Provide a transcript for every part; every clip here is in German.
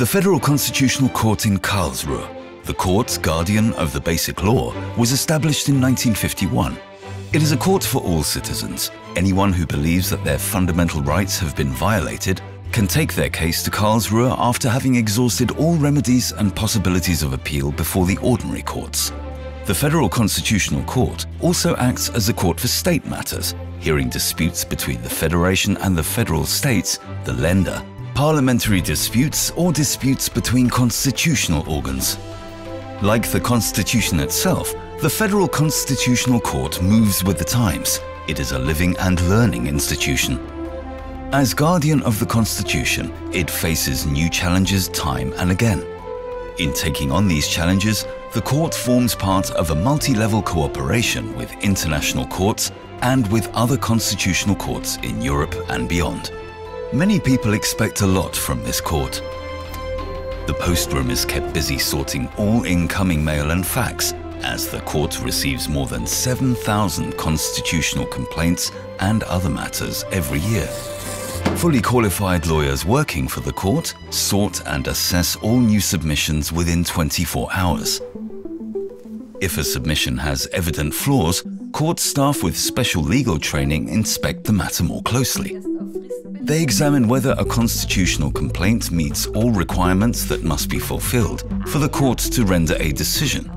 The Federal Constitutional Court in Karlsruhe, the court guardian of the basic law, was established in 1951. It is a court for all citizens. Anyone who believes that their fundamental rights have been violated can take their case to Karlsruhe after having exhausted all remedies and possibilities of appeal before the ordinary courts. The Federal Constitutional Court also acts as a court for state matters, hearing disputes between the Federation and the federal states, the Länder, parliamentary disputes or disputes between constitutional organs. Like the Constitution itself, the Federal Constitutional Court moves with the times. It is a living and learning institution. As guardian of the Constitution, it faces new challenges time and again. In taking on these challenges, the court forms part of a multi-level cooperation with international courts and with other constitutional courts in Europe and beyond. Many people expect a lot from this court. The post room is kept busy sorting all incoming mail and fax, as the court receives more than 7,000 constitutional complaints and other matters every year. Fully qualified lawyers working for the court sort and assess all new submissions within 24 hours. If a submission has evident flaws, court staff with special legal training inspect the matter more closely. They examine whether a constitutional complaint meets all requirements that must be fulfilled for the court to render a decision.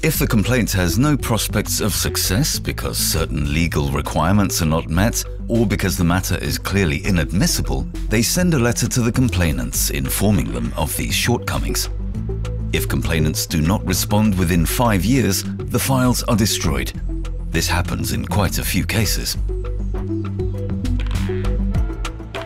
If the complaint has no prospects of success because certain legal requirements are not met or because the matter is clearly inadmissible, they send a letter to the complainants informing them of these shortcomings. If complainants do not respond within 5 years, the files are destroyed. This happens in quite a few cases.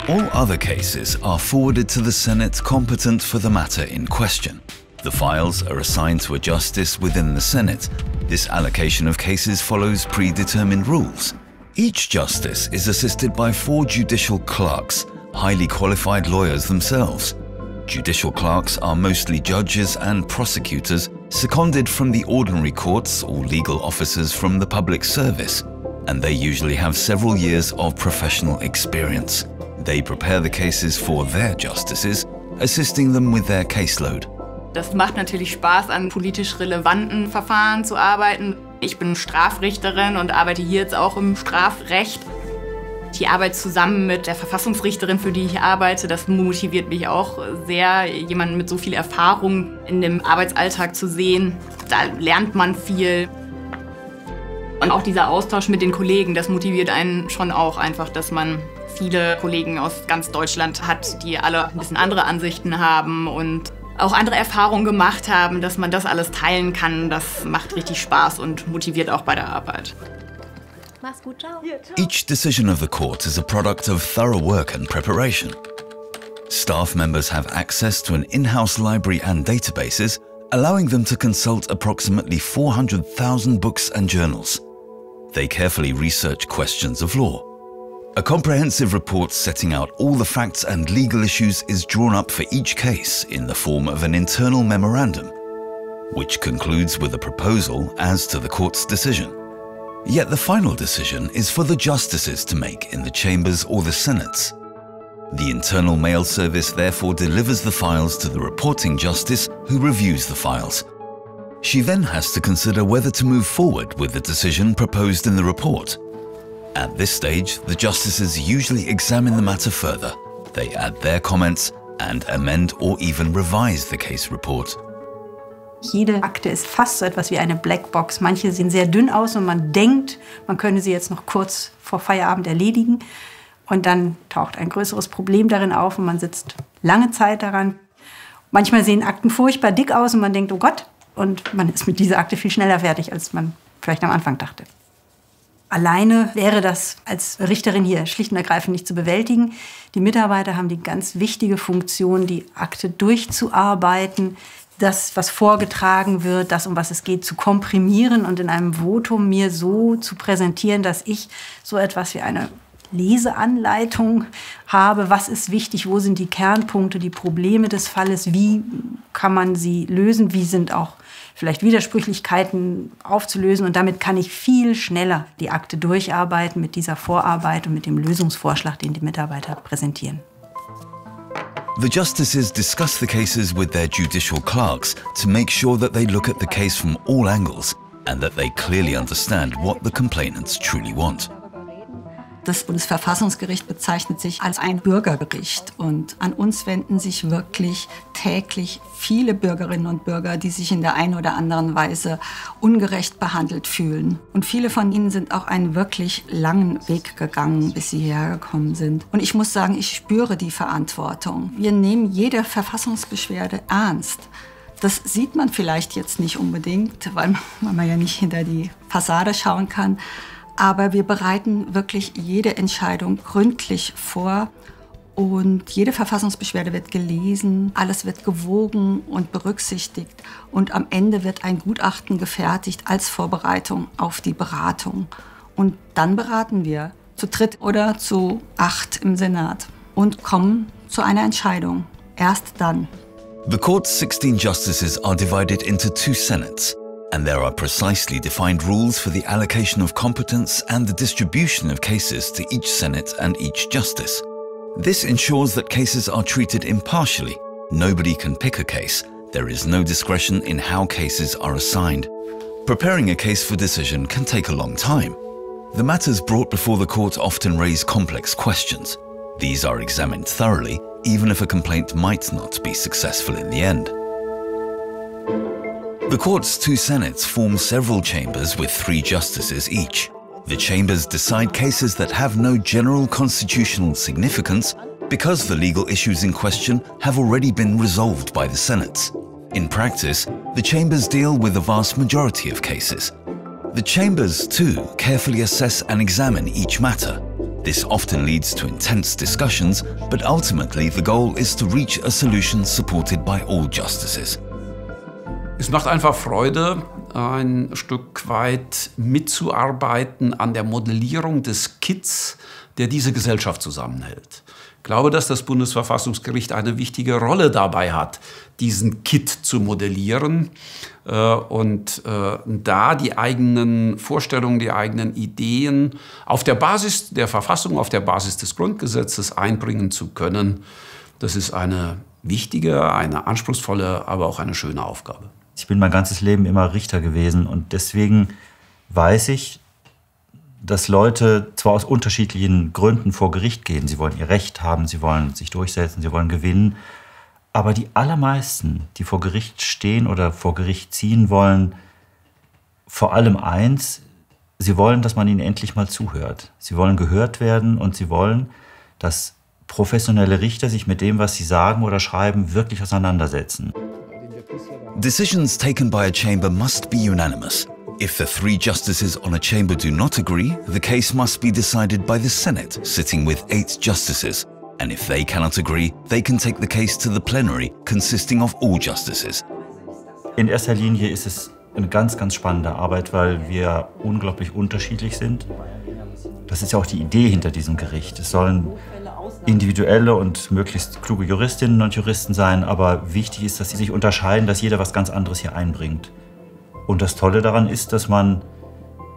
All other cases are forwarded to the Senate competent for the matter in question. The files are assigned to a justice within the Senate. This allocation of cases follows predetermined rules. Each justice is assisted by 4 judicial clerks, highly qualified lawyers themselves. Judicial clerks are mostly judges and prosecutors seconded from the ordinary courts or legal officers from the public service, and they usually have several years of professional experience. They prepare the cases for their justices, assisting them with their caseload. Das macht natürlich Spaß, an politisch relevanten Verfahren zu arbeiten. Ich bin Strafrichterin und arbeite hier jetzt auch im Strafrecht. Die Arbeit zusammen mit der Verfassungsrichterin, für die ich arbeite, das motiviert mich auch sehr, jemanden mit so viel Erfahrung in dem Arbeitsalltag zu sehen. Da lernt man viel. Und auch dieser Austausch mit den Kollegen, das motiviert einen schon auch einfach, dass man viele Kollegen aus ganz Deutschland hat, die alle ein bisschen andere Ansichten haben und auch andere Erfahrungen gemacht haben, dass man das alles teilen kann. Das macht richtig Spaß und motiviert auch bei der Arbeit. Mach's gut, ciao. Each decision of the court is a product of thorough work and preparation. Staff members have access to an in-house library and databases, allowing them to consult approximately 400,000 books and journals. They carefully research questions of law. A comprehensive report setting out all the facts and legal issues is drawn up for each case in the form of an internal memorandum, which concludes with a proposal as to the court's decision. Yet the final decision is for the justices to make in the chambers or the senates. The internal mail service therefore delivers the files to the reporting justice, who reviews the files. She then has to consider whether to move forward with the decision proposed in the report. At this stage, the justices usually examine the matter further. They add their comments and amend or even revise the case report. Jede Akte ist fast so etwas wie eine Blackbox. Manche sehen sehr dünn aus und man denkt, man könne sie jetzt noch kurz vor Feierabend erledigen. Und dann taucht ein größeres Problem darin auf und man sitzt lange Zeit daran. Manchmal sehen Akten furchtbar dick aus und man denkt, oh Gott. Und man ist mit dieser Akte viel schneller fertig, als man vielleicht am Anfang dachte. Alleine wäre das als Richterin hier schlicht und ergreifend nicht zu bewältigen. Die Mitarbeiter haben die ganz wichtige Funktion, die Akte durchzuarbeiten, das, was vorgetragen wird, das, um was es geht, zu komprimieren und in einem Votum mir so zu präsentieren, dass ich so etwas wie eine Leseanleitung habe. Was ist wichtig? Wo sind die Kernpunkte, die Probleme des Falles? Wie kann man sie lösen? Wie sind auch vielleicht Widersprüchlichkeiten aufzulösen? Und damit kann ich viel schneller die Akte durcharbeiten mit dieser Vorarbeit und mit dem Lösungsvorschlag, den die Mitarbeiter präsentieren. The justices discuss the cases with their judicial clerks to make sure that they look at the case from all angles and that they clearly understand what the complainants truly want. Das Bundesverfassungsgericht bezeichnet sich als ein Bürgergericht. Und an uns wenden sich wirklich täglich viele Bürgerinnen und Bürger, die sich in der einen oder anderen Weise ungerecht behandelt fühlen. Und viele von ihnen sind auch einen wirklich langen Weg gegangen, bis sie hierher gekommen sind. Und ich muss sagen, ich spüre die Verantwortung. Wir nehmen jede Verfassungsbeschwerde ernst. Das sieht man vielleicht jetzt nicht unbedingt, weil man ja nicht hinter die Fassade schauen kann. Aber wir bereiten wirklich jede Entscheidung gründlich vor und jede Verfassungsbeschwerde wird gelesen, alles wird gewogen und berücksichtigt und am Ende wird ein Gutachten gefertigt als Vorbereitung auf die Beratung. Und dann beraten wir zu dritt oder zu 8 im Senat und kommen zu einer Entscheidung. Erst dann. The court's 16 justices are divided into 2 senates. And there are precisely defined rules for the allocation of competence and the distribution of cases to each Senate and each justice. This ensures that cases are treated impartially. Nobody can pick a case. There is no discretion in how cases are assigned. Preparing a case for decision can take a long time. The matters brought before the court often raise complex questions. These are examined thoroughly, even if a complaint might not be successful in the end. The court's 2 senates form several chambers with 3 justices each. The chambers decide cases that have no general constitutional significance because the legal issues in question have already been resolved by the senates. In practice, the chambers deal with the vast majority of cases. The chambers, too, carefully assess and examine each matter. This often leads to intense discussions, but ultimately the goal is to reach a solution supported by all justices. Es macht einfach Freude, ein Stück weit mitzuarbeiten an der Modellierung des Kits, der diese Gesellschaft zusammenhält. Ich glaube, dass das Bundesverfassungsgericht eine wichtige Rolle dabei hat, diesen Kit zu modellieren und da die eigenen Vorstellungen, die eigenen Ideen auf der Basis der Verfassung, auf der Basis des Grundgesetzes einbringen zu können. Das ist eine wichtige, eine anspruchsvolle, aber auch eine schöne Aufgabe. Ich bin mein ganzes Leben immer Richter gewesen und deswegen weiß ich, dass Leute zwar aus unterschiedlichen Gründen vor Gericht gehen. Sie wollen ihr Recht haben, sie wollen sich durchsetzen, sie wollen gewinnen. Aber die allermeisten, die vor Gericht stehen oder vor Gericht ziehen wollen, vor allem eins, sie wollen, dass man ihnen endlich mal zuhört. Sie wollen gehört werden und sie wollen, dass professionelle Richter sich mit dem, was sie sagen oder schreiben, wirklich auseinandersetzen. Decisions taken by a chamber must be unanimous. If the 3 justices on a chamber do not agree, the case must be decided by the Senate, sitting with 8 justices. And if they cannot agree, they can take the case to the plenary, consisting of all justices. In erster Linie ist es eine ganz, ganz spannende Arbeit, weil wir unglaublich unterschiedlich sind. Das ist ja auch die Idee hinter diesem Gericht. Es sollen individuelle und möglichst kluge Juristinnen und Juristen sein, aber wichtig ist, dass sie sich unterscheiden, dass jeder was ganz anderes hier einbringt. Und das Tolle daran ist, dass man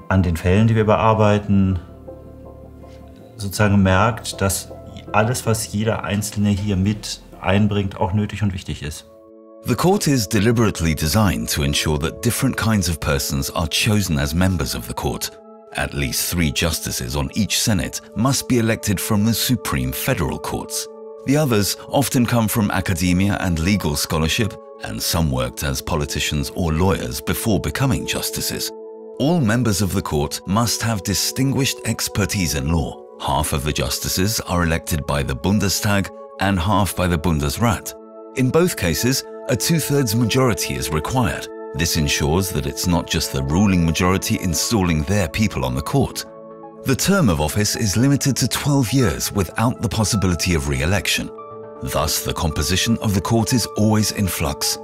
an den Fällen, die wir bearbeiten, sozusagen merkt, dass alles, was jeder Einzelne hier mit einbringt, auch nötig und wichtig ist. The court is deliberately designed to ensure that different kinds of persons are chosen as members of the court. At least 3 justices on each Senate must be elected from the Supreme Federal Courts. The others often come from academia and legal scholarship, and some worked as politicians or lawyers before becoming justices. All members of the court must have distinguished expertise in law. Half of the justices are elected by the Bundestag and half by the Bundesrat. In both cases, a 2/3 majority is required. This ensures that it's not just the ruling majority installing their people on the court. The term of office is limited to 12 years without the possibility of re-election. Thus, the composition of the court is always in flux.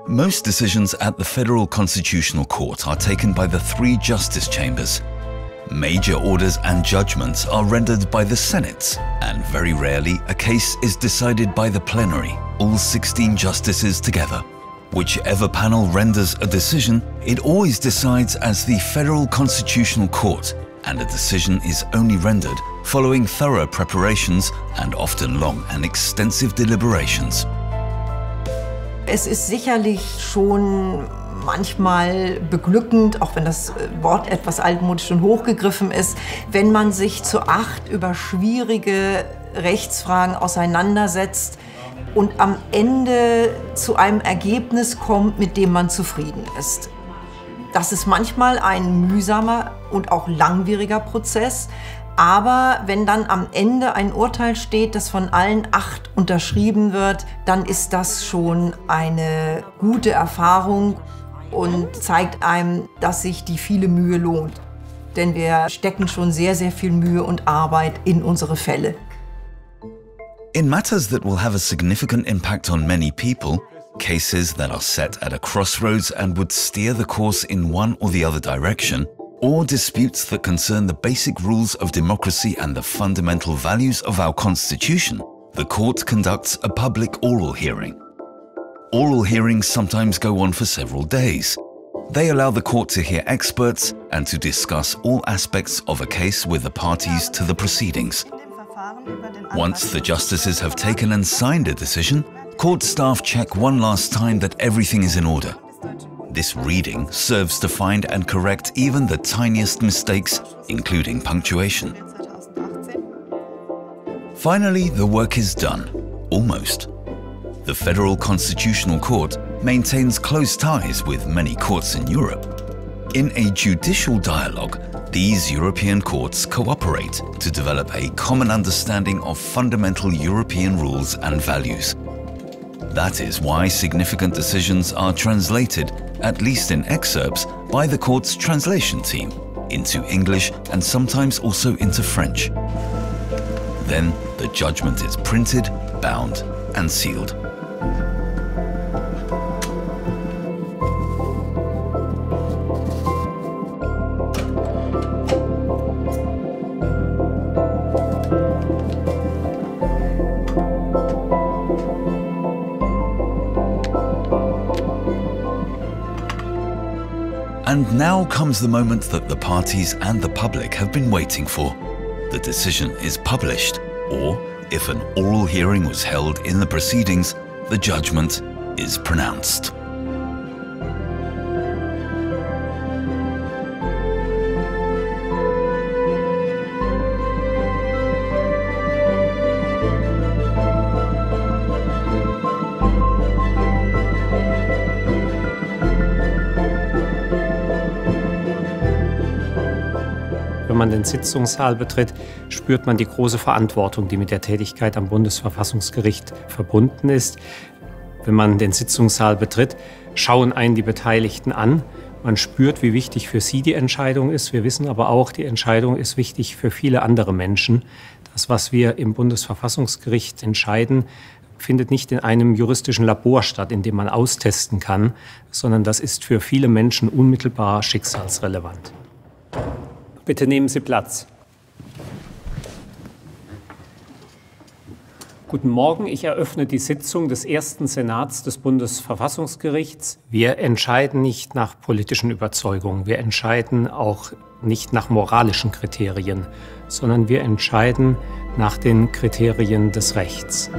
Most decisions at the Federal Constitutional Court are taken by the 3 justice chambers. Major orders and judgments are rendered by the Senates, and very rarely a case is decided by the plenary, all 16 justices together. Whichever panel renders a decision, it always decides as the Federal Constitutional Court, and a decision is only rendered following thorough preparations and often long and extensive deliberations. Es ist sicherlich schon manchmal beglückend, auch wenn das Wort etwas altmodisch und hochgegriffen ist, wenn man sich zu 8 über schwierige Rechtsfragen auseinandersetzt und am Ende zu einem Ergebnis kommt, mit dem man zufrieden ist. Das ist manchmal ein mühsamer und auch langwieriger Prozess, aber wenn dann am Ende ein Urteil steht, das von allen 8 unterschrieben wird, dann ist das schon eine gute Erfahrung und zeigt einem, dass sich die viele Mühe lohnt. Denn wir stecken schon sehr, sehr viel Mühe und Arbeit in unsere Fälle. In matters that will have a significant impact on many people, cases that are set at a crossroads and would steer the course in one or the other direction, or disputes that concern the basic rules of democracy and the fundamental values of our Constitution, the court conducts a public oral hearing. Oral hearings sometimes go on for several days. They allow the court to hear experts and to discuss all aspects of a case with the parties to the proceedings. Once the justices have taken and signed a decision, court staff check one last time that everything is in order. This reading serves to find and correct even the tiniest mistakes, including punctuation. Finally, the work is done. Almost. The Federal Constitutional Court maintains close ties with many courts in Europe. In a judicial dialogue, these European courts cooperate to develop a common understanding of fundamental European rules and values. That is why significant decisions are translated, at least in excerpts, by the court's translation team, into English and sometimes also into French. Then the judgment is printed, bound and sealed. And now comes the moment that the parties and the public have been waiting for. The decision is published, or, if an oral hearing was held in the proceedings, the judgment is pronounced. Wenn man den Sitzungssaal betritt, spürt man die große Verantwortung, die mit der Tätigkeit am Bundesverfassungsgericht verbunden ist. Wenn man den Sitzungssaal betritt, schauen einen die Beteiligten an. Man spürt, wie wichtig für sie die Entscheidung ist. Wir wissen aber auch, die Entscheidung ist wichtig für viele andere Menschen. Das, was wir im Bundesverfassungsgericht entscheiden, findet nicht in einem juristischen Labor statt, in dem man austesten kann, sondern das ist für viele Menschen unmittelbar schicksalsrelevant. Bitte nehmen Sie Platz. Guten Morgen, ich eröffne die Sitzung des ersten Senats des Bundesverfassungsgerichts. Wir entscheiden nicht nach politischen Überzeugungen, wir entscheiden auch nicht nach moralischen Kriterien, sondern wir entscheiden nach den Kriterien des Rechts.